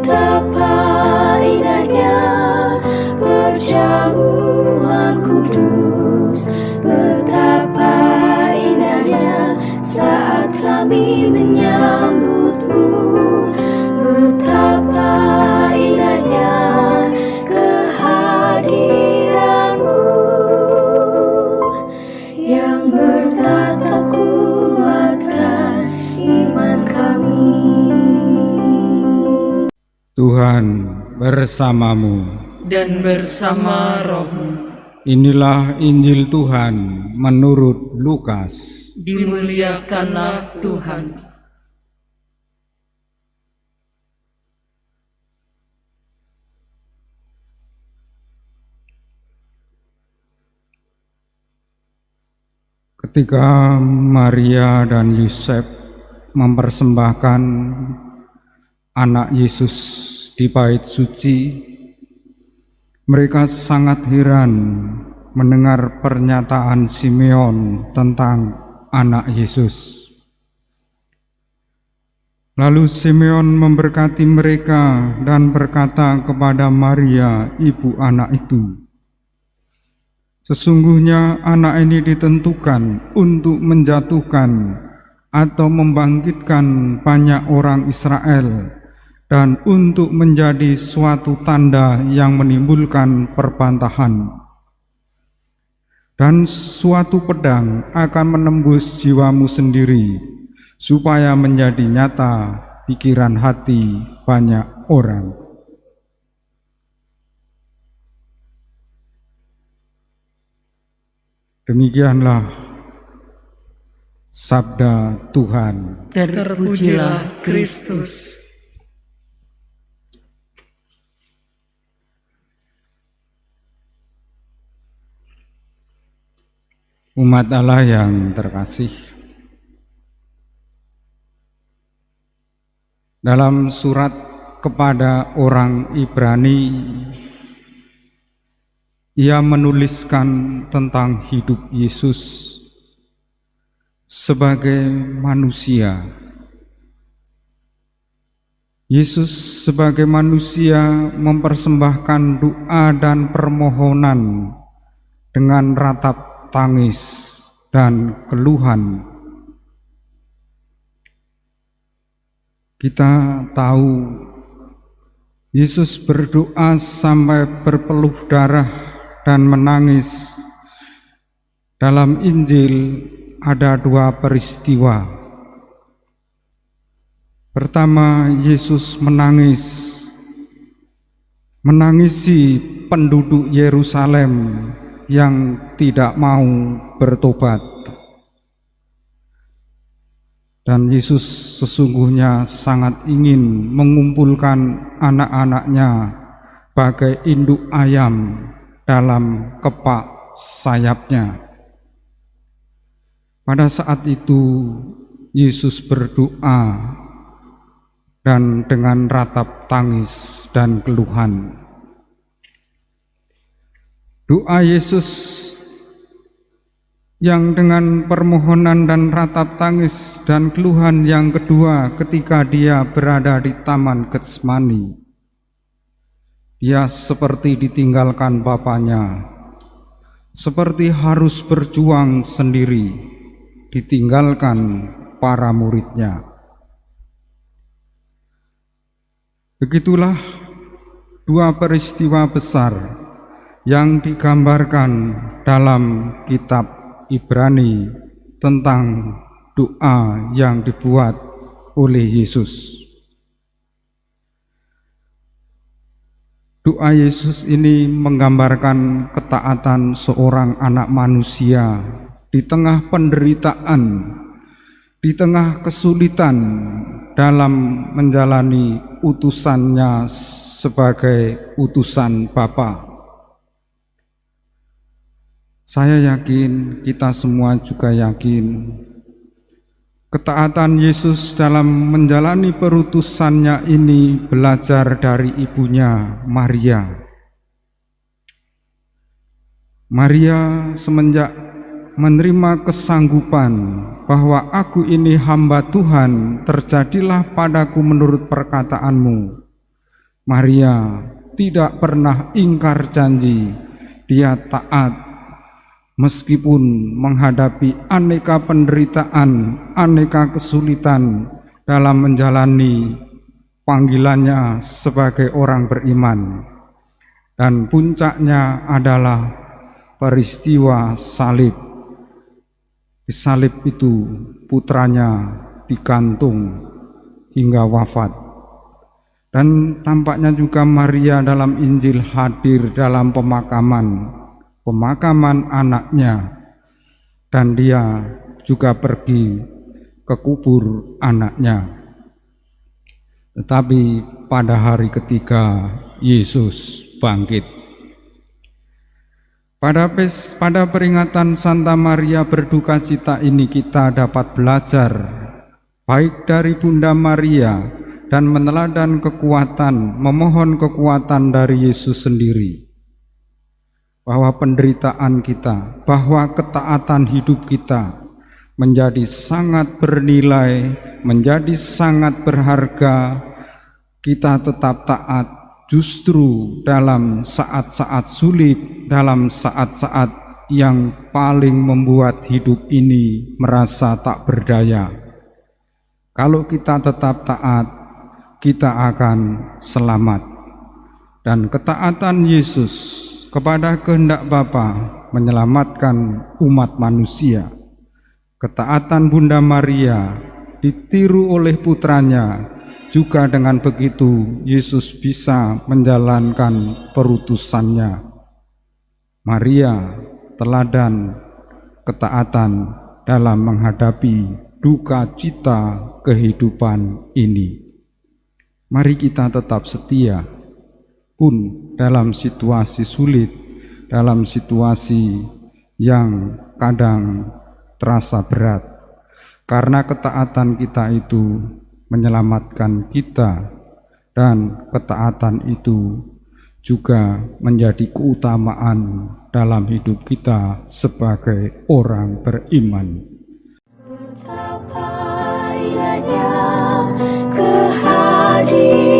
Betapa indahnya perjamuan kudus, betapa indahnya saat kami menyambutmu, betapa indahnya kehadiranmu yang bertatap kuatkan iman kami. Tuhan bersamamu dan bersama rohmu. Inilah Injil Tuhan menurut Lukas. Dimuliakanlah Tuhan. Ketika Maria dan Yusuf mempersembahkan anak Yesus di bait suci, mereka sangat heran mendengar pernyataan Simeon tentang anak Yesus. Lalu Simeon memberkati mereka dan berkata kepada Maria, ibu anak itu, sesungguhnya anak ini ditentukan untuk menjatuhkan atau membangkitkan banyak orang Israel dan untuk menjadi suatu tanda yang menimbulkan perbantahan. Dan suatu pedang akan menembus jiwamu sendiri, supaya menjadi nyata pikiran hati banyak orang. Demikianlah sabda Tuhan. Terpujilah Kristus. Umat Allah yang terkasih, dalam surat kepada orang Ibrani, ia menuliskan tentang hidup Yesus sebagai manusia. Yesus sebagai manusia mempersembahkan doa dan permohonan dengan ratap tangis dan keluhan. Kita tahu Yesus berdoa sampai berpeluh darah dan menangis. Dalam Injil ada dua peristiwa. Pertama, Yesus menangisi penduduk Yerusalem yang tidak mau bertobat. Dan Yesus sesungguhnya sangat ingin mengumpulkan anak-anaknya bagai induk ayam dalam kepak sayapnya. Pada saat itu Yesus berdoa dan dengan ratap tangis dan keluhan. Doa Yesus yang dengan permohonan dan ratap tangis dan keluhan yang kedua ketika dia berada di Taman Getsemani. Dia seperti ditinggalkan Bapaknya, seperti harus berjuang sendiri, ditinggalkan para muridnya. Begitulah dua peristiwa besar yang digambarkan dalam kitab Ibrani tentang doa yang dibuat oleh Yesus. Doa Yesus ini menggambarkan ketaatan seorang anak manusia di tengah penderitaan, di tengah kesulitan dalam menjalani utusannya sebagai utusan Bapa. Saya yakin, kita semua juga yakin, ketaatan Yesus dalam menjalani perutusannya ini belajar dari ibunya Maria. Maria semenjak menerima kesanggupan bahwa aku ini hamba Tuhan, terjadilah padaku menurut perkataanmu. Maria tidak pernah ingkar janji. Dia taat meskipun menghadapi aneka penderitaan, aneka kesulitan dalam menjalani panggilannya sebagai orang beriman. Dan puncaknya adalah peristiwa salib. Di salib itu putranya digantung hingga wafat. Dan tampaknya juga Maria dalam Injil hadir dalam pemakaman anaknya, dan dia juga pergi ke kubur anaknya. Tetapi pada hari ketiga Yesus bangkit. Pada peringatan Santa Maria berduka cita ini kita dapat belajar baik dari Bunda Maria dan meneladan kekuatan, memohon kekuatan dari Yesus sendiri, bahwa penderitaan kita, bahwa ketaatan hidup kita menjadi sangat bernilai, menjadi sangat berharga. Kita tetap taat justru dalam saat-saat sulit, dalam saat-saat yang paling membuat hidup ini merasa tak berdaya. Kalau kita tetap taat, kita akan selamat. Dan ketaatan Yesus kepada kehendak Bapa menyelamatkan umat manusia. Ketaatan Bunda Maria ditiru oleh putranya, juga dengan begitu Yesus bisa menjalankan perutusannya. Maria teladan ketaatan dalam menghadapi duka cita kehidupan ini. Mari kita tetap setia pun dalam situasi sulit, dalam situasi yang kadang terasa berat, karena ketaatan kita itu menyelamatkan kita, dan ketaatan itu juga menjadi keutamaan dalam hidup kita sebagai orang beriman. Betapa indahnya kehadiran